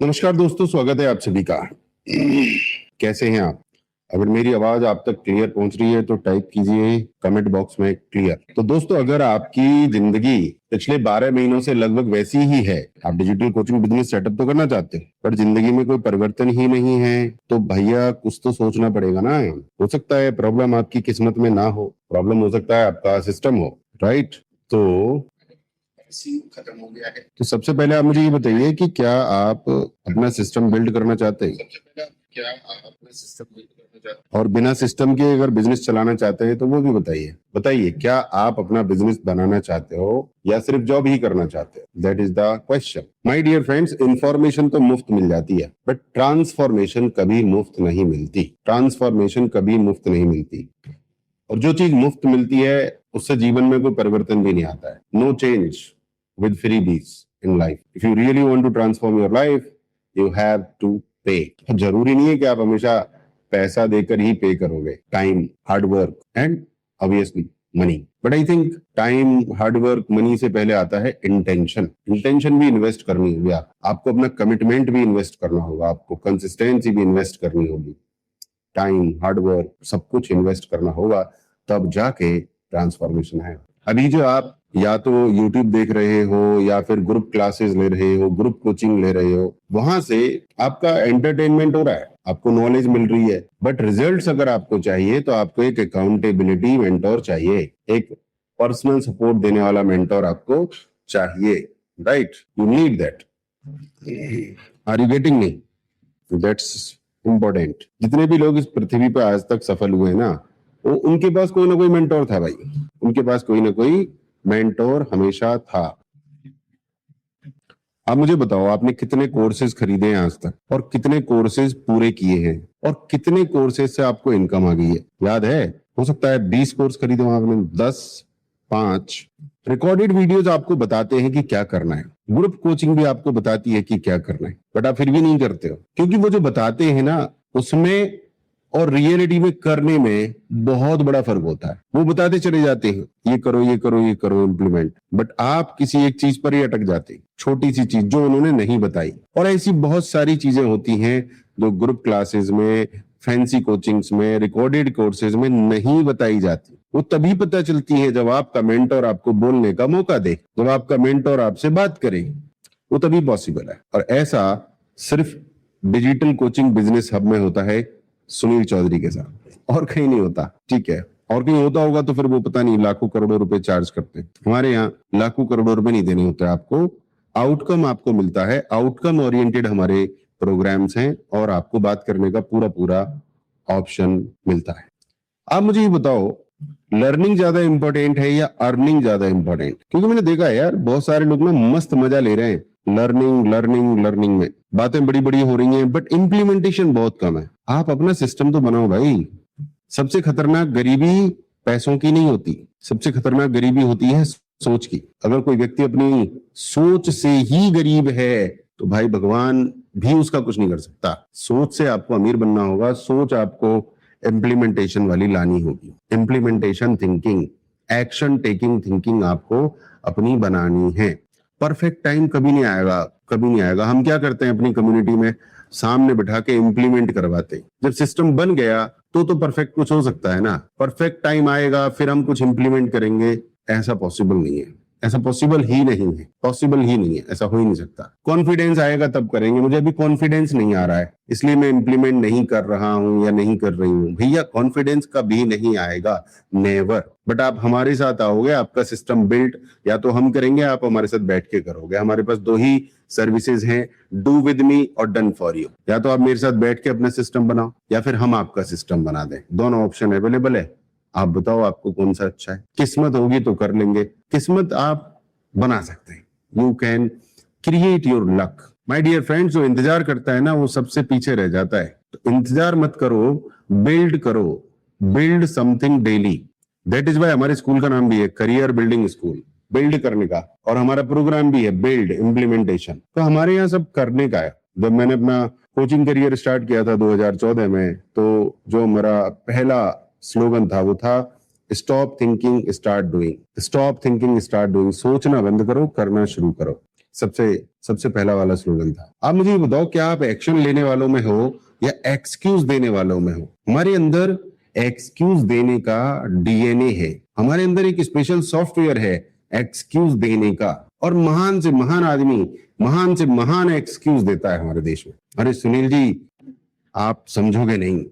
नमस्कार दोस्तों, स्वागत है आप सभी का। कैसे हैं आप? अगर मेरी आवाज आप तक क्लियर पहुंच रही है तो टाइप कीजिए कमेंट बॉक्स में क्लियर। तो दोस्तों, अगर आपकी जिंदगी पिछले 12 महीनों से लगभग वैसी ही है, आप डिजिटल कोचिंग बिजनेस सेटअप तो करना चाहते हैं पर जिंदगी में कोई परिवर्तन ही नहीं है, तो भैया कुछ तो सोचना पड़ेगा ना। हो सकता है प्रॉब्लम आपकी किस्मत में ना हो, प्रॉब्लम हो सकता है आपका सिस्टम हो, राइट? तो खत्म हो गया है। तो सबसे पहले आप मुझे ये बताइए कि क्या आप अपना सिस्टम बिल्ड करना चाहते हैं? सबसे पहले क्या आप अपना सिस्टम बिल्ड करना चाहते हैं? और बिना सिस्टम के अगर बिजनेस चलाना चाहते हैं तो वो भी बताइए। बताइए, क्या आप अपना बिजनेस बनाना चाहते हो या सिर्फ जॉब ही करना चाहते हो? That is the question. My dear friends, information तो मुफ्त मिल जाती है बट ट्रांसफॉर्मेशन कभी मुफ्त नहीं मिलती। ट्रांसफॉर्मेशन कभी मुफ्त नहीं मिलती, और जो चीज मुफ्त मिलती है उससे जीवन में कोई परिवर्तन भी नहीं आता है। No change with freebies in life. If you really want to transform your life, you have to pay. जरूरी नहीं है कि आप हमेशा पैसा देकर ही पे करोगे। Time, hard work and obviously money. But I think time, hard work, money से पहले आता है इंटेंशन। इंटेंशन भी इन्वेस्ट करनी होगी, आपको अपना कमिटमेंट भी इन्वेस्ट करना होगा, आपको कंसिस्टेंसी भी इन्वेस्ट करनी होगी। टाइम, हार्ड वर्क, सब कुछ इन्वेस्ट करना होगा, तब जाके ट्रांसफॉर्मेशन है। अभी जो आप या तो YouTube देख रहे हो या फिर ग्रुप क्लासेस ले रहे हो, ग्रुप कोचिंग ले रहे हो, वहां से आपका एंटरटेनमेंट हो रहा है, आपको नॉलेज मिल रही है, बट रिजल्ट्स अगर आपको चाहिए तो आपको एक अकाउंटेबिलिटी मेंटोर चाहिए, एक पर्सनल सपोर्ट देने वाला मेंटोर आपको चाहिए, right? You need that. Are you getting me? That's important. जितने भी लोग इस पृथ्वी पर आज तक सफल हुए हैं ना, वो उनके पास कोई ना कोई मेंटोर था भाई, उनके पास कोई ना कोई मेंटोर हमेशा था। आप मुझे बताओ, आपने कितने कोर्सेज खरीदे हैं आज तक, और कितने कोर्सेज पूरे किए हैं, और कितने कोर्सेज से आपको इनकम आ गई है? याद है? हो सकता है 20 कोर्स खरीदे हो आपने, 10, 5। रिकॉर्डेड वीडियोज आपको बताते हैं कि क्या करना है, ग्रुप कोचिंग भी आपको बताती है कि क्या करना है, बट आप फिर भी नहीं करते हो, क्योंकि वो जो बताते हैं ना, उसमें और रियलिटी में करने में बहुत बड़ा फर्क होता है। वो बताते चले जाते हैं ये करो, ये करो, ये करो, इम्प्लीमेंट, बट आप किसी एक चीज पर ही अटक जाते हैं, छोटी सी चीज जो उन्होंने नहीं बताई। और ऐसी बहुत सारी चीजें होती हैं जो ग्रुप क्लासेस में, फैंसी कोचिंग्स में, रिकॉर्डेड कोर्सेज में नहीं बताई जाती। वो तभी पता चलती है जब आपका मेंटर आपको बोलने का मौका दे, जब आपका मेंटर आपसे बात करे, वो तभी पॉसिबल है। और ऐसा सिर्फ डिजिटल कोचिंग बिजनेस हब में होता है, सुनील चौधरी के साथ, और कहीं नहीं होता। ठीक है, और कहीं होता होगा तो फिर वो पता नहीं लाखों करोड़ों रुपए चार्ज करते हैं। हमारे यहाँ लाखों करोड़ों रुपए नहीं देने होते आपको, आउटकम आपको मिलता है। आउटकम ओरिएंटेड हमारे प्रोग्राम्स हैं और आपको बात करने का पूरा पूरा ऑप्शन मिलता है। आप मुझे ये बताओ, लर्निंग ज्यादा इंपॉर्टेंट है या अर्निंग ज्यादा इंपॉर्टेंट? क्योंकि मैंने देखा है यार, बहुत सारे लोग ना मस्त मजा ले रहे हैं लर्निंग लर्निंग लर्निंग में, बातें बड़ी बड़ी हो रही हैं बट इम्प्लीमेंटेशन बहुत कम है। आप अपना सिस्टम तो बनाओ भाई। सबसे खतरनाक गरीबी पैसों की नहीं होती, सबसे खतरनाक गरीबी होती है सोच की। अगर कोई व्यक्ति अपनी सोच से ही गरीब है तो भाई भगवान भी उसका कुछ नहीं कर सकता। सोच से आपको अमीर बनना होगा, सोच आपको इम्प्लीमेंटेशन वाली लानी होगी। Implementation thinking, action taking thinking आपको अपनी बनानी है। परफेक्ट टाइम कभी नहीं आएगा, कभी नहीं आएगा। हम क्या करते हैं अपनी कम्युनिटी में, सामने बिठा के इम्प्लीमेंट करवाते। जब सिस्टम बन गया तो परफेक्ट कुछ हो सकता है ना। परफेक्ट टाइम आएगा फिर हम कुछ इम्प्लीमेंट करेंगे, ऐसा पॉसिबल नहीं है, ऐसा पॉसिबल ही नहीं है, पॉसिबल ही नहीं है, ऐसा हो ही नहीं सकता। कॉन्फिडेंस आएगा तब करेंगे। मुझे अभी कॉन्फिडेंस नहीं आ रहा है इसलिए मैं इम्प्लीमेंट नहीं कर रहा हूं या नहीं कर रही हूं। भैया कॉन्फिडेंस कभी नहीं आएगा, नेवर। बट आप हमारे साथ आओगे, आपका सिस्टम बिल्ड या तो हम करेंगे, आप हमारे साथ बैठ के करोगे। हमारे पास 2 ही सर्विसेज हैं, डू विद मी और डन फॉर यू। या तो आप मेरे साथ बैठ के अपना सिस्टम बनाओ या फिर हम आपका सिस्टम बना दें। दोनों ऑप्शन अवेलेबल है, आप बताओ आपको कौन सा अच्छा है। किस्मत होगी तो कर लेंगे, किस्मत आप बना सकते हैं। You can create your luck. My dear friends, जो इंतजार करता है ना वो सबसे पीछे रह जाता है। तो इंतजार मत करो, बिल्ड करो, build something daily. That is why हमारे स्कूल का नाम भी है करियर बिल्डिंग स्कूल, बिल्ड करने का। और हमारा प्रोग्राम भी है बिल्ड इम्प्लीमेंटेशन। तो हमारे यहाँ सब करने का है। जब मैंने अपना कोचिंग करियर स्टार्ट किया था 2014 में, तो जो हमारा पहला स्लोगन था वो था stop thinking start doing. Stop thinking start doing. सोचना बंद करो, करना शुरू करो। सबसे सबसे पहला वाला स्लोगन था। आप मुझे ये बताओ, क्या आप एक्शन लेने वालों में हो या एक्सक्यूज देने वालों में हो? हमारे अंदर एक्सक्यूज देने का डीएनए है, हमारे अंदर एक स्पेशल सॉफ्टवेयर है एक्सक्यूज देने का, और महान से महान आदमी महान से महान एक्सक्यूज देता है हमारे देश में। अरे सुनील जी, आप समझोगे नहीं,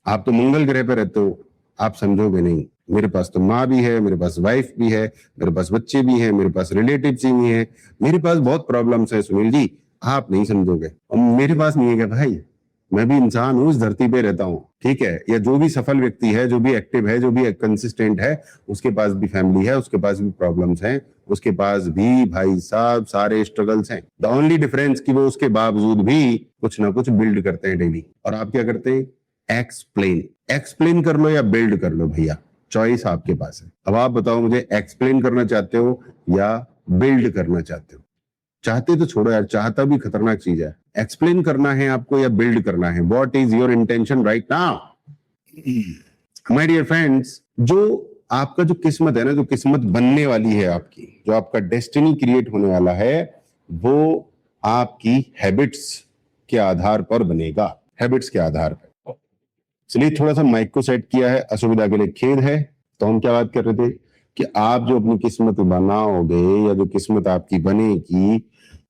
आप तो मंगल ग्रह पे रहते हो, आप समझोगे नहीं। मेरे पास तो माँ भी है, मेरे पास वाइफ भी है, मेरे पास बच्चे भी हैं, मेरे पास रिलेटिव्स भी हैं, मेरे पास बहुत प्रॉब्लम्स है सुनील जी, आप नहीं समझोगे। और मेरे पास नहीं है क्या भाई, मैं भी इंसान हूँ, इस धरती पे रहता हूँ, ठीक है। या जो भी सफल व्यक्ति है, जो भी एक्टिव है, जो भी कंसिस्टेंट है, उसके पास भी फैमिली है, उसके पास भी प्रॉब्लम्स हैं, उसके पास भी भाई साहब सारे स्ट्रगल्स हैं। द ओनली डिफरेंस कि वो उसके बावजूद भी कुछ ना कुछ बिल्ड करते हैं डेली। और आप क्या करते हैं? एक्सप्लेन। एक्सप्लेन कर लो या बिल्ड कर लो भैया, चॉइस आपके पास है। अब आप बताओ मुझे, एक्सप्लेन करना चाहते हो या बिल्ड करना चाहते हो? चाहते तो छोड़ो यार, चाहता भी खतरनाक चीज है। एक्सप्लेन करना है आपको या बिल्ड करना है? What is your intention right now? My dear friends, जो आपका जो किस्मत है ना, जो किस्मत बनने वाली है आपकी, जो आपका डेस्टिनी क्रिएट होने वाला है, वो आपकी हैबिट्स के आधार पर बनेगा। हैबिट्स के आधार पर। चलिए, थोड़ा सा माइक को सेट किया है, असुविधा के लिए खेद है। तो हम क्या बात कर रहे थे कि आप जो अपनी किस्मत बनाओगे या जो किस्मत आपकी बनेगी,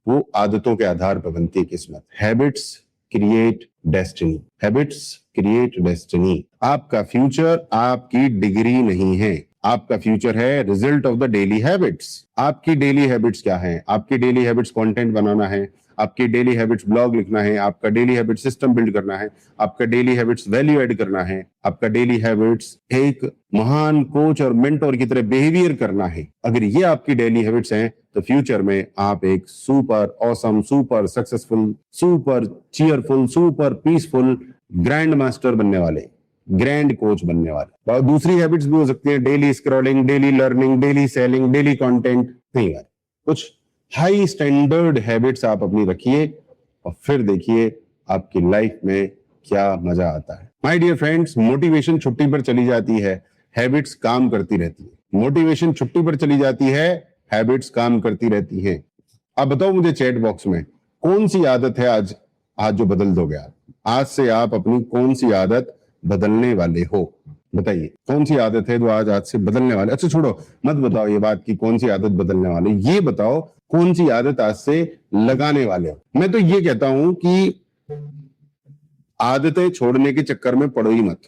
वो आदतों के आधार पर बनती है किस्मत। Habits create destiny. Habits create destiny. आपका फ्यूचर आपकी डिग्री नहीं है, आपका फ्यूचर है result of the daily habits. आपकी डेली हैबिट्स क्या है? आपकी डेली हैबिट्स कंटेंट बनाना है, आपकी डेली हैबिट्स ब्लॉग लिखना है, आपका डेली हैबिट सिस्टम बिल्ड करना है, आपका डेली हैबिट्स वैल्यू ऐड करना है, आपका डेली हैबिट्स एक महान कोच और मेंटोर की तरह बिहेवियर करना है। अगर ये आपकी डेली हैबिट्स हैं तो फ्यूचर में आप एक super awesome, super successful, super cheerful, super peaceful grand master बनने वाले, ग्रैंड कोच बनने वाले। और दूसरी हैबिट्स भी हो सकती है, daily scrolling, daily learning, daily selling, daily content नहीं यार। कुछ हाई स्टैंडर्ड हैबिट्स आप अपनी रखिए और फिर देखिए आपकी लाइफ में क्या मजा आता है। माय डियर फ्रेंड्स, मोटिवेशन छुट्टी पर चली जाती है, हैबिट्स काम करती रहती है। मोटिवेशन छुट्टी पर चली जाती है, हैबिट्स काम करती रहती हैं। अब बताओ मुझे चैट बॉक्स में, कौन सी आदत है आज आज जो बदल दोगे आप? आज से आप अपनी कौन सी आदत बदलने वाले हो? बताइए, कौन सी आदत है जो आज से बदलने वाले? अच्छा छोड़ो, मत बताओ ये बात की कौन सी आदत बदलने वाले, ये बताओ कौन सी आदत आज से लगाने वाले हो। मैं तो ये कहता हूं कि आदतें छोड़ने के चक्कर में पड़ो ही मत,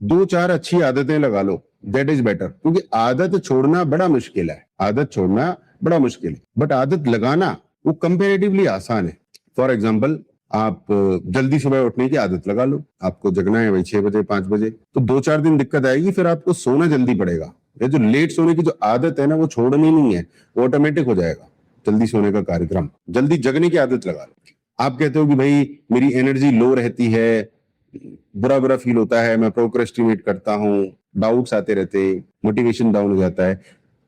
2-4 अच्छी आदतें लगा लो, दैट इज बेटर। क्योंकि आदत छोड़ना बड़ा मुश्किल है, आदत छोड़ना बड़ा मुश्किल है, बट आदत लगाना वो कंपेरेटिवली आसान है। फॉर एग्जाम्पल, आप जल्दी सुबह उठने की आदत लगा लो, आपको जगना है भाई 6 बजे 5 बजे, तो 2-4 दिन दिक्कत आएगी, फिर आपको सोना जल्दी पड़ेगा। ये जो लेट सोने की जो आदत है ना, वो छोड़नी नहीं है, वो ऑटोमेटिक हो जाएगा। जल्दी सोने का कार्यक्रम, जल्दी जगने की आदत लगा लो। आप कहते हो कि भाई मेरी एनर्जी लो रहती है, बुरा बुरा फील होता है, मैं प्रोक्रेस्टिनेट करता हूँ, डाउट्स आते रहते, मोटिवेशन डाउन हो जाता है,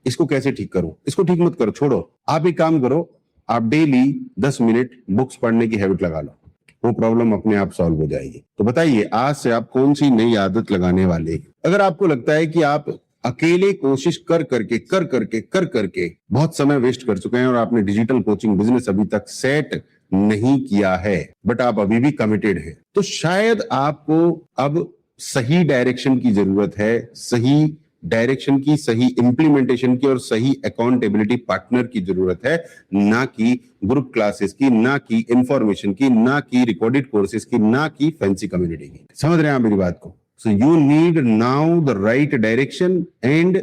इसको कैसे ठीक करूं? इसको ठीक मत करो, छोड़ो। आप एक काम करो, आप डेली 10 मिनट बुक्स पढ़ने की हैबिट लगा लो, वो प्रॉब्लम अपने आप सॉल्व हो जाएगी। तो बताइए, आज से आप कौन सी नई आदत लगाने वाले हैं? अगर आपको लगता है कि आप अकेले कोशिश कर करके बहुत समय वेस्ट कर चुके हैं और आपने डिजिटल कोचिंग बिजनेस अभी तक सेट नहीं किया है, बट आप अभी भी कमिटेड है, तो शायद आपको अब सही डायरेक्शन की जरूरत है, सही डायरेक्शन की, सही इंप्लीमेंटेशन की और सही अकाउंटेबिलिटी पार्टनर की जरूरत है, ना कि ग्रुप क्लासेस की, ना कि इंफॉर्मेशन की, ना कि रिकॉर्डेड कोर्सेज की, ना कि फैंसी कम्युनिटी की। समझ रहे हैं आप मेरी बात को? So you need now the right direction and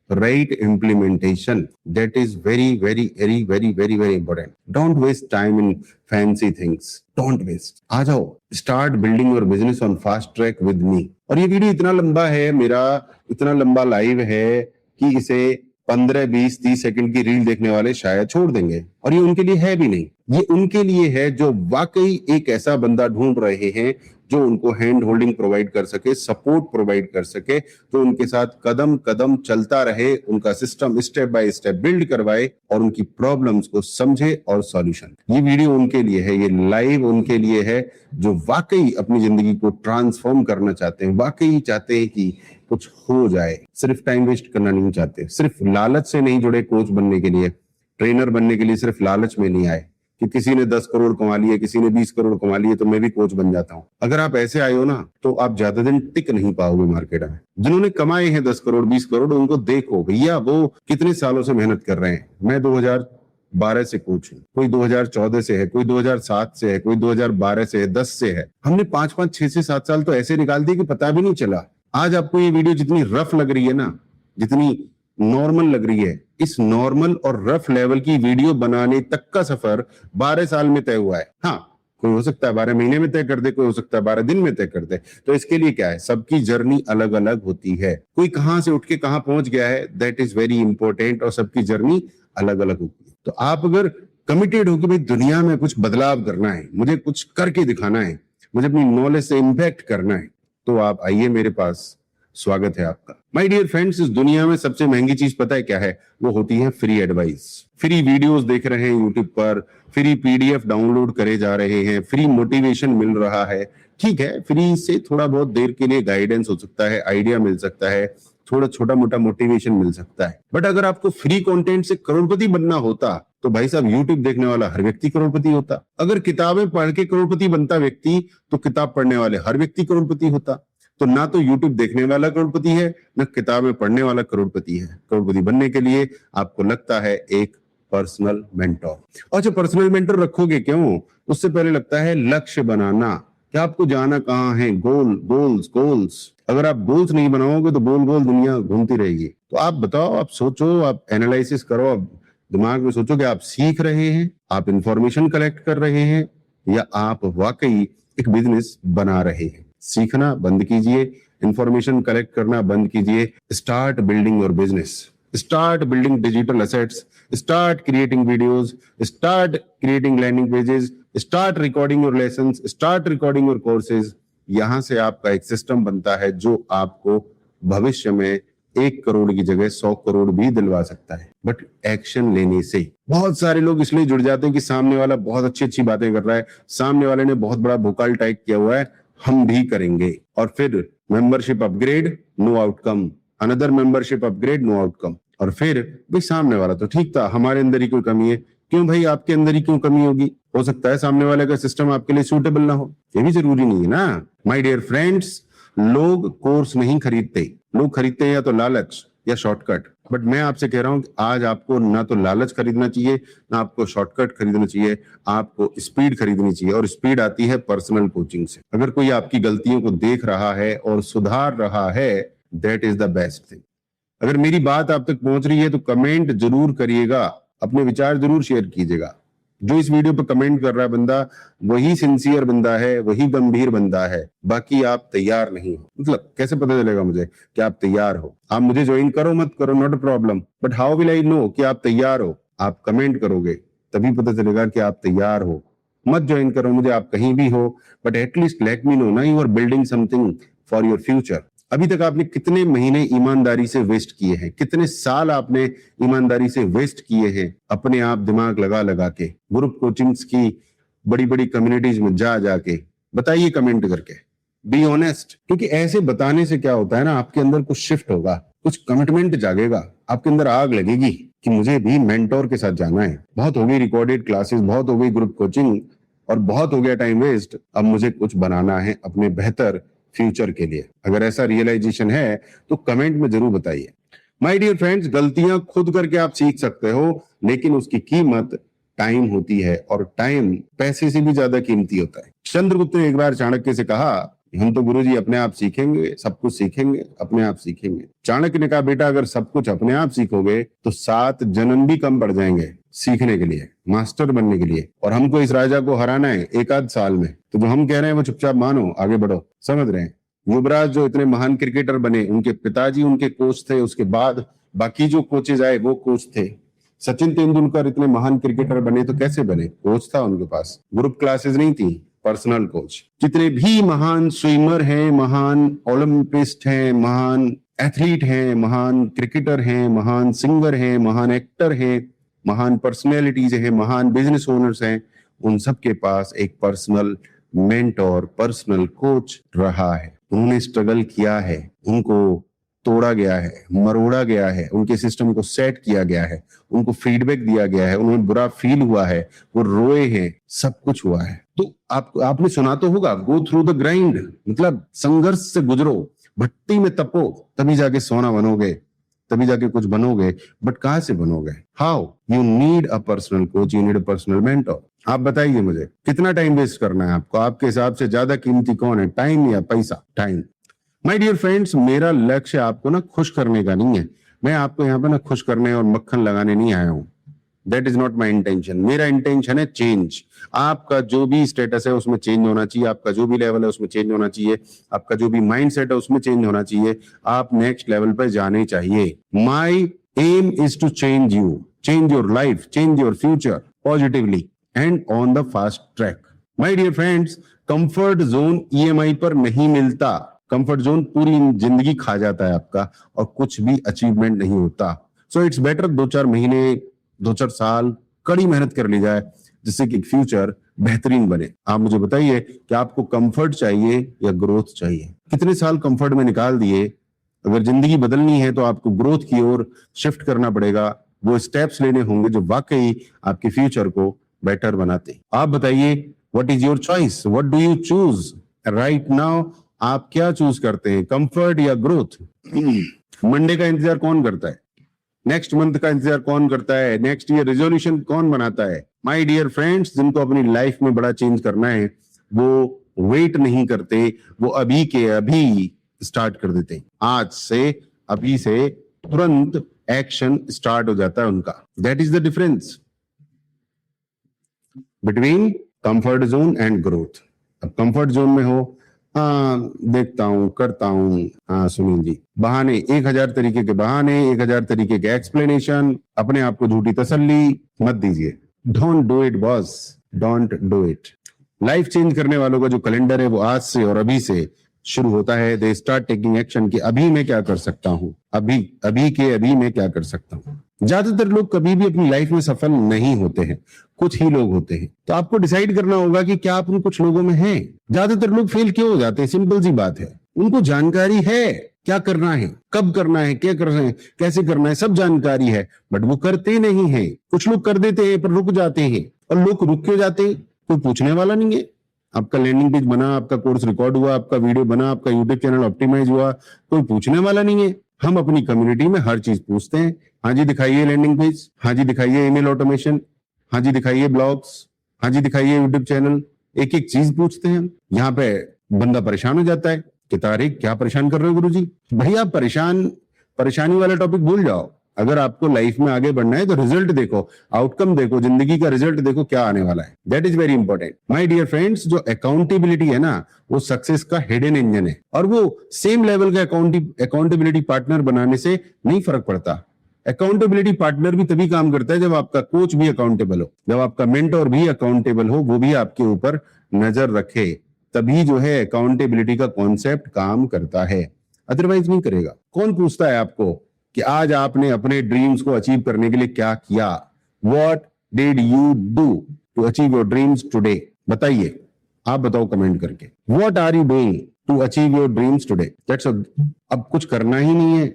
right implementation. That is very important. Don't waste time in fancy things. Don't waste. आ जाओ, start building your business on fast track with me. और ये video इतना लंबा है, मेरा इतना लंबा live है कि इसे 15, 20, 30 सेकंड की रील देखने वाले शायद छोड़ देंगे, और ये उनके लिए है भी नहीं। ये उनके लिए है जो वाकई एक ऐसा बंदा ढूंढ रहे हैं जो उनको हैंड होल्डिंग प्रोवाइड कर सके, सपोर्ट प्रोवाइड कर सके, जो उनके साथ कदम कदम चलता रहे, उनका system step by step build करवाए और उनकी प्रॉब्लम्स को समझे और सॉल्यूशन। ये वीडियो उनके लिए है, ये लाइव उनके लिए है जो वाकई अपनी जिंदगी को ट्रांसफॉर्म करना चाहते हैं, वाकई चाहते हैं कि कुछ हो जाए, सिर्फ टाइम वेस्ट करना नहीं चाहते, सिर्फ लालच से नहीं जुड़े कोच बनने के लिए, ट्रेनर बनने के लिए सिर्फ लालच में नहीं आए कि किसी ने 10 करोड़ कमा लिए, किसी ने 20 करोड़ कमा लिए तो मैं भी कोच बन जाता हूं। अगर आप ऐसे आए हो ना तो आप ज्यादा दिन टिक नहीं पाओगे मार्केट में। जिन्होंने कमाए हैं 10 करोड़ 20 करोड़ उनको देखो भैया, वो कितने सालों से मेहनत कर रहे हैं। मैं 2012 से कोच हूँ, कोई 2014 से है, कोई 2007 से है, कोई 2012 से है, 10 से है। हमने 5-5, 6 से 7 साल तो ऐसे निकाल दिए कि पता भी नहीं चला। आज आपको ये वीडियो जितनी रफ लग रही है ना, जितनी नॉर्मल लग रही है, इस नॉर्मल और रफ लेवल की वीडियो बनाने तक का सफर 12 साल में तय हुआ है। हाँ, कोई हो सकता है 12 महीने में तय कर दे, कोई हो सकता है 12 दिन में तय कर दे। तो इसके लिए क्या है, सबकी जर्नी अलग अलग होती है। कोई कहां से उठ के कहां पहुंच गया है, दैट इज वेरी इंपॉर्टेंट, और सबकी जर्नी अलग अलग होती है। तो आप अगर कमिटेड हो कि भाई दुनिया में कुछ बदलाव करना है, मुझे कुछ करके दिखाना है, मुझे अपनी नॉलेज से इंपैक्ट करना है, तो आप आइए मेरे पास, स्वागत है आपका। माय डियर फ्रेंड्स, इस दुनिया में सबसे महंगी चीज पता है क्या है? वो होती है फ्री एडवाइस। फ्री वीडियोस देख रहे हैं यूट्यूब पर, फ्री पीडीएफ डाउनलोड करे जा रहे हैं, फ्री मोटिवेशन मिल रहा है। ठीक है, फ्री से थोड़ा बहुत देर के लिए गाइडेंस हो सकता है, आइडिया मिल सकता है, थोड़ा छोटा मोटा मोटिवेशन मिल सकता है। बट अगर आपको फ्री कंटेंट से करोड़पति बनना होता तो भाई साहब यूट्यूब देखने वाला हर व्यक्ति करोड़पति होता। अगर किताबें पढ़ के करोड़पति बनता व्यक्ति तो किताब पढ़ने वाले हर व्यक्ति करोड़पति होता। तो ना तो यूट्यूब देखने वाला करोड़पति है, ना किताबें पढ़ने वाला करोड़पति है। करोड़पति बनने के लिए आपको लगता है एक पर्सनल मेंटर। और जो पर्सनल मेंटर रखोगे क्यों, उससे पहले लगता है लक्ष्य बनाना, कि आपको जाना कहाँ है, गोल्स। अगर आप गोल्स नहीं बनाओगे तो गोल गोल दुनिया घूमती रहेगी। तो आप बताओ, आप सोचो, आप एनालिसिस करो, आप दिमाग में सोचो कि आप सीख रहे हैं, आप इंफॉर्मेशन कलेक्ट कर रहे हैं, या आप वाकई एक बिजनेस बना रहे हैं। सीखना बंद कीजिए, इंफॉर्मेशन कलेक्ट करना बंद कीजिए। Start building your business, start building digital assets, start creating videos, start creating landing pages, start recording your lessons, start recording your courses. यहां से आपका एक सिस्टम बनता है जो आपको भविष्य में 1 करोड़ की जगह 100 करोड़ भी दिलवा सकता है, बट एक्शन लेने से। बहुत सारे लोग इसलिए जुड़ जाते हैं कि सामने वाला बहुत अच्छी अच्छी बातें कर रहा है, सामने वाले ने बहुत बड़ा भोकाल टाइप किया हुआ है, हम भी करेंगे। और फिर membership upgrade, know outcome, another membership upgrade, know outcome. और फिर भाई सामने वाला तो ठीक था, हमारे अंदर ही कोई कमी है। क्यों भाई, आपके अंदर ही क्यों कमी होगी? हो सकता है सामने वाले का सिस्टम आपके लिए सूटेबल ना हो, ये भी जरूरी नहीं है ना। माय डियर फ्रेंड्स, लोग कोर्स नहीं खरीदते, लोग खरीदते हैं या तो लालच या शॉर्टकट। बट मैं आपसे कह रहा हूं कि आज आपको ना तो लालच खरीदना चाहिए, ना आपको शॉर्टकट खरीदना चाहिए, आपको स्पीड खरीदनी चाहिए। और स्पीड आती है पर्सनल कोचिंग से। अगर कोई आपकी गलतियों को देख रहा है और सुधार रहा है, that is the best thing. अगर मेरी बात आप तक पहुंच रही है तो कमेंट जरूर करिएगा, अपने विचार जरूर शेयर कीजिएगा। जो इस वीडियो पर कमेंट कर रहा है बंदा, वही सिंसियर बंदा है, वही गंभीर बंदा है। बाकी आप तैयार नहीं हो। मतलब कैसे पता चलेगा मुझे कि आप तैयार हो? आप मुझे ज्वाइन करो मत करो, not a problem, but how will I know कि आप तैयार हो? आप कमेंट करोगे तभी पता चलेगा कि आप तैयार हो। मत ज्वाइन करो मुझे, आप कहीं भी हो, but at least let me know ना you are building something for your future. अभी तक आपने कितने महीने ईमानदारी से वेस्ट किए हैं, कितने साल आपने ईमानदारी से वेस्ट किए हैं अपने आप दिमाग लगा लगा के, ग्रुप कोचिंग्स की बड़ी बड़ी कम्युनिटीज में जा जाके? बताइए कमेंट करके, बी ऑनेस्ट। क्योंकि ऐसे बताने से क्या होता है ना, आपके अंदर कुछ शिफ्ट होगा, कुछ कमिटमेंट जागेगा, आपके अंदर आग लगेगी कि मुझे भी मेंटोर के साथ जाना है। बहुत हो गई रिकॉर्डेड क्लासेस, बहुत हो गई ग्रुप कोचिंग, और बहुत हो गया टाइम वेस्ट। अब मुझे कुछ बनाना है अपने बेहतर फ्यूचर के लिए। अगर ऐसा रियलाइजेशन है तो कमेंट में जरूर बताइए। माय डियर फ्रेंड्स, गलतियां खुद करके आप सीख सकते हो, लेकिन उसकी कीमत टाइम होती है, और टाइम पैसे से भी ज्यादा कीमती होता है। चंद्रगुप्त ने एक बार चाणक्य से कहा, हम तो गुरुजी अपने आप सीखेंगे, सब कुछ सीखेंगे, अपने आप सीखेंगे। चाणक्य ने कहा, बेटा अगर सब कुछ अपने आप सीखोगे तो 7 जन्म भी कम पड़ जाएंगे सीखने के लिए, मास्टर बनने के लिए। और हमको इस राजा को हराना है 1 आध साल में, तो जो हम कह रहे हैं वो चुपचाप मानो, आगे बढ़ो। समझ रहे हैं? युवराज जो इतने महान क्रिकेटर बने, उनके पिताजी उनके कोच थे, उसके बाद बाकी जो कोचेज आए वो कोच थे। सचिन तेंदुलकर इतने महान क्रिकेटर बने तो कैसे बने? कोच था उनके पास, ग्रुप क्लासेस नहीं थी, पर्सनल कोच। जितने भी महान स्विमर हैं, महान ओलंपिस्ट हैं, महान एथलीट हैं, महान क्रिकेटर हैं, महान सिंगर हैं, महान एक्टर हैं, महान पर्सनैलिटीज हैं, महान बिजनेस ओनर्स हैं, उन सब के पास एक पर्सनल मेंटोर, पर्सनल कोच रहा है। उन्होंने स्ट्रगल किया है, उनको तोड़ा गया है, मरोड़ा गया है, उनके सिस्टम को सेट किया गया है, उनको फीडबैक दिया गया है, उन्हें बुरा फील हुआ है, वो रोए हैं, सब कुछ हुआ है। तो आपने सुना तो होगा, गो थ्रू द ग्राइंड, मतलब संघर्ष से गुजरो, भट्टी में तपो, तभी जाके सोना बनोगे, तभी जाके कुछ बनोगे। बट कहां से बनोगे? How? You need a personal coach, you need a personal mentor. आप बताइए मुझे, कितना टाइम वेस्ट करना है आपको? आपके हिसाब से ज्यादा कीमती कौन है, टाइम या पैसा? टाइम। माय डियर फ्रेंड्स, मेरा लक्ष्य आपको ना खुश करने का नहीं है। मैं आपको यहाँ पे ना खुश करने और मक्खन लगाने नहीं आया हूँ। That is not my intention. मेरा इंटेंशन है चेंज। आपका जो भी स्टेटस है उसमें चेंज होना चाहिए, आपका जो भी लेवल है उसमें चेंज होना चाहिए, आपका जो भी माइंड सेट है उसमें चेंज होना चाहिए। आप नेक्स्ट लेवल पर जाने चाहिए। My aim is to change you, change your life, change your future positively and on the fast track. My dear friends, comfort zone EMI पर नहीं मिलता। कंफर्ट जोन पूरी जिंदगी खा जाता है आपका और कुछ भी अचीवमेंट नहीं होता। सो इट्स बेटर 2-4 महीने, 2-4 साल कड़ी मेहनत कर ली जाए, जिससे कि फ्यूचर बेहतरीन बने। आप मुझे बताइए कि आपको कंफर्ट चाहिए या ग्रोथ चाहिए? कितने साल कंफर्ट में निकाल दिए? अगर जिंदगी बदलनी है तो आपको ग्रोथ की ओर शिफ्ट करना पड़ेगा। वो स्टेप्स लेने होंगे जो वाकई आपके फ्यूचर को बेटर बनाते। आप बताइए, what is your choice? What do you choose right now? आप क्या चूज करते हैं, कंफर्ट या ग्रोथ? मंडे का इंतजार कौन करता है? नेक्स्ट मंथ का इंतजार कौन करता है? नेक्स्ट ईयर रेजोल्यूशन कौन बनाता है? माय डियर फ्रेंड्स, जिनको अपनी लाइफ में बड़ा चेंज करना है वो वेट नहीं करते, वो अभी के अभी स्टार्ट कर देते। आज से, अभी से तुरंत एक्शन स्टार्ट हो जाता है उनका। That is the difference between comfort zone and growth. अब कंफर्ट जोन में हो, हाँ देखता हूं, करता हूं, हाँ सुनील जी, बहाने, 1000 तरीके के बहाने, 1000 तरीके के एक्सप्लेनेशन, अपने आप को झूठी तसल्ली मत दीजिए। Don't do it boss, don't do it. Life change करने वालों का जो कैलेंडर है वो आज से और अभी से शुरू होता है। दे स्टार्ट टेकिंग एक्शन कि अभी मैं क्या कर सकता हूँ, अभी के अभी मैं क्या कर सकता हूँ। ज्यादातर लोग कभी भी अपनी लाइफ में सफल नहीं होते हैं, कुछ ही लोग होते हैं। तो आपको डिसाइड करना होगा कि क्या आप उन कुछ लोगों में हैं। ज्यादातर लोग फेल क्यों हो जाते हैं? सिंपल सी बात है, उनको जानकारी है क्या करना है, कब करना है, क्या करना है, कैसे करना है, सब जानकारी है, बट वो करते नहीं है। कुछ लोग कर देते हैं पर रुक जाते हैं। और लोग रुक क्यों जाते हैं? कोई पूछने वाला नहीं है। आपका लैंडिंग पेज बना, आपका कोर्स रिकॉर्ड हुआ, आपका वीडियो बना, आपका यूट्यूब चैनल ऑप्टिमाइज हुआ, कोई पूछने वाला नहीं है। हम अपनी कम्युनिटी में हर चीज पूछते हैं। हाँ जी दिखाइए लैंडिंग पेज, हाँ जी दिखाइए ईमेल ऑटोमेशन, हाँ जी दिखाइए ब्लॉग्स, हाँ जी दिखाइए यूट्यूब चैनल। एक एक चीज पूछते हैं हम। यहाँ पे बंदा परेशान हो जाता है कि तारिक क्या परेशान कर रहे हो गुरुजी? भाई आप परेशानी वाला टॉपिक भूल जाओ। अगर आपको लाइफ में आगे बढ़ना है तो रिजल्ट देखो, आउटकम देखो, जिंदगी का रिजल्ट देखो क्या आने वाला है। That is very important my dear friends. जो अकाउंटेबिलिटी है ना, वो सक्सेस का हिडन इंजन है। और वो सेम लेवल का अकाउंटेबिलिटी पार्टनर बनाने से नहीं फर्क पड़ता। अकाउंटेबिलिटी पार्टनर भी तभी काम करता है जब आपका कोच भी अकाउंटेबल हो, जब आपका मेंटोर भी अकाउंटेबल हो, वो भी आपके ऊपर नजर रखे, तभी जो है अकाउंटेबिलिटी का कॉन्सेप्ट काम करता है, अदरवाइज नहीं करेगा। कौन पूछता है आपको कि आज आपने अपने ड्रीम्स को अचीव करने के लिए क्या किया? What did you do to achieve your dreams today? बताइए, आप बताओ कमेंट करके। What are you doing to achieve your dreams today? That's all. अब कुछ करना ही नहीं है।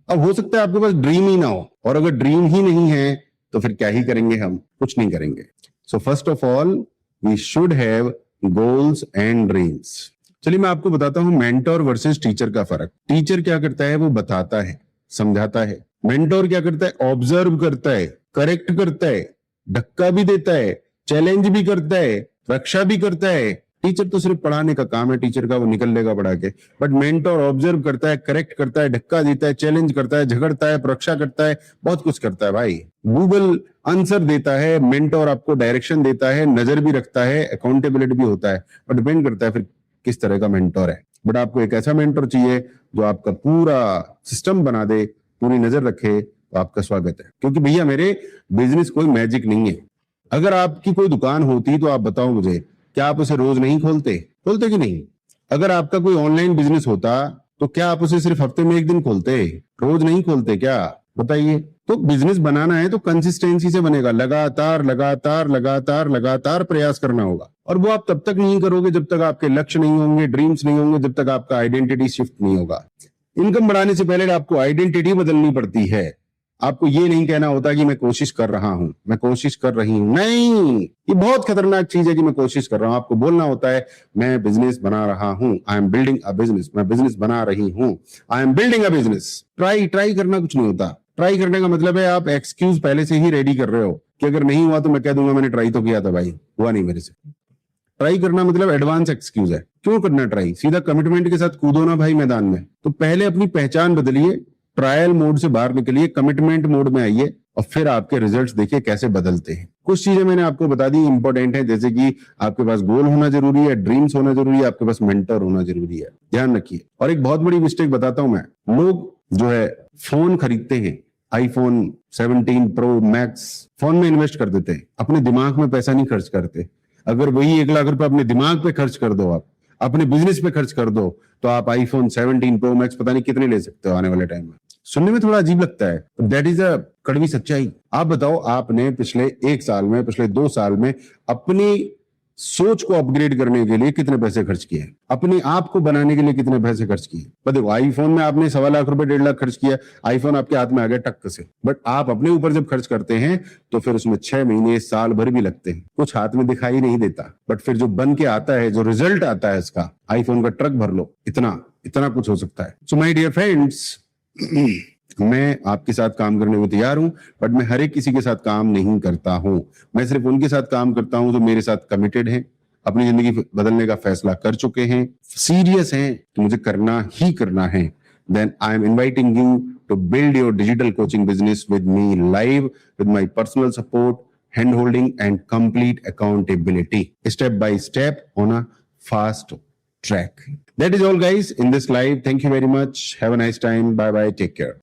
अब हो सकता है आपके पास ड्रीम ही ना हो, और अगर ड्रीम ही नहीं है तो फिर क्या ही करेंगे हम? कुछ नहीं करेंगे। So first of all we should have goals and dreams. चलिए मैं आपको बताता हूं मेंटोर वर्सेस टीचर का फर्क। टीचर क्या करता है? वो बताता है, समझाता है। मेंटोर क्या करता है? ऑब्जर्व करता है, करेक्ट करता है, धक्का भी देता है, चैलेंज भी करता है, रक्षा भी करता है। टीचर तो सिर्फ पढ़ाने का काम है, टीचर का वो निकल लेगा पढ़ा के। बट मेंटोर ऑब्जर्व करता है, करेक्ट करता है, धक्का देता है, चैलेंज करता है, झगड़ता है, रक्षा करता है, बहुत कुछ करता है भाई। गूगल आंसर देता है, मेंटोर आपको डायरेक्शन देता है, नजर भी रखता है, अकाउंटेबिलिटी भी होता है। और डिपेंड करता है फिर किस तरह का मेंटोर है। बट आपको एक ऐसा मेंटोर चाहिए जो आपका पूरा सिस्टम बना दे, पूरी नजर रखे, तो आपका स्वागत है। क्योंकि भैया मेरे बिजनेस कोई मैजिक नहीं है। अगर आपकी कोई दुकान होती तो आप बताओ मुझे, क्या आप उसे रोज नहीं खोलते कि नहीं? अगर आपका कोई ऑनलाइन बिजनेस होता तो क्या आप उसे सिर्फ हफ्ते में एक दिन खोलते, रोज नहीं खोलते क्या? बताइए। तो बिजनेस बनाना है तो कंसिस्टेंसी से बनेगा, लगातार लगातार लगातार लगातार प्रयास करना होगा। और वो आप तब तक नहीं करोगे जब तक आपके लक्ष्य नहीं होंगे, ड्रीम्स नहीं होंगे, जब तक आपका आइडेंटिटी शिफ्ट नहीं होगा। इनकम बढ़ाने से पहले आपको आइडेंटिटी बदलनी पड़ती है। आपको ये नहीं कहना होता कि मैं कोशिश कर रहा हूं, मैं कोशिश कर रही हूं। नहीं, ये बहुत खतरनाक चीज है कि मैं कोशिश कर रहा हूं। आपको बोलना होता है मैं बिजनेस बना रहा हूं, I am building a business, मैं बिजनेस बना रही हूं, I am building a business. Try करना कुछ नहीं होता। ट्राई करने का मतलब है आप एक्सक्यूज पहले से ही रेडी कर रहे हो कि अगर नहीं हुआ तो मैं कह दूंगा मैंने ट्राई तो किया था भाई, हुआ नहीं मेरे से। ट्राई करना मतलब एडवांस एक्सक्यूज है। क्यों करना ट्राई? सीधा कमिटमेंट के साथ कूदो ना भाई मैदान में। तो पहले अपनी पहचान बदलिए, ट्रायल मोड से बाहर निकलिए, कमिटमेंट मोड में आइए और फिर आपके रिजल्ट्स देखिए कैसे बदलते हैं। कुछ चीजें मैंने आपको बता दी इंपॉर्टेंट है, जैसे कि आपके पास गोल होना जरूरी है, ड्रीम्स होना जरूरी है, आपके पास मेंटर होना जरूरी है, ध्यान रखिए। और एक बहुत बड़ी मिस्टेक बताता हूं मैं, लोग जो है फोन खरीदते हैं, आईफोन 17 प्रो मैक्स, फोन में इन्वेस्ट कर देते हैं, अपने दिमाग में पैसा नहीं खर्च करते। अगर वही 1 लाख रुपए अपने दिमाग पे खर्च कर दो, आप अपने बिजनेस पे खर्च कर दो, तो आप आईफोन 17 प्रो मैक्स पता नहीं कितने ले सकते हो आने वाले टाइम में। सुनने में थोड़ा अजीब लगता है, दैट इज अ कड़वी सच्चाई। आप बताओ, आपने पिछले 1 साल में, पिछले 2 साल में अपनी सोच को अपग्रेड करने के लिए कितने पैसे खर्च किए, अपने आप को बनाने के लिए कितने पैसे खर्च किए? पर देखो, आईफोन में आपने 1.25 लाख रुपए, 1.5 लाख खर्च किया, आईफोन आपके हाथ में आ गया टक से। बट आप अपने ऊपर जब खर्च करते हैं तो फिर उसमें 6 महीने, साल भर भी लगते हैं, कुछ हाथ में दिखाई नहीं देता। बट फिर जो बन के आता है, जो रिजल्ट आता है इसका, आईफोन का ट्रक भर लो, इतना इतना कुछ हो सकता है। सो माय डियर फ्रेंड्स, मैं आपके साथ काम करने को तैयार हूं, बट मैं हर एक किसी के साथ काम नहीं करता हूं। मैं सिर्फ उनके साथ काम करता हूं जो मेरे साथ कमिटेड हैं, अपनी जिंदगी बदलने का फैसला कर चुके हैं, सीरियस हैं कि मुझे करना ही करना है। Then I am inviting you to build your digital coaching business with me live, with my personal support, hand holding and complete accountability, step by step on a fast track. That is all guys in this live. Thank you very much. Have a nice time. Bye bye. Take care.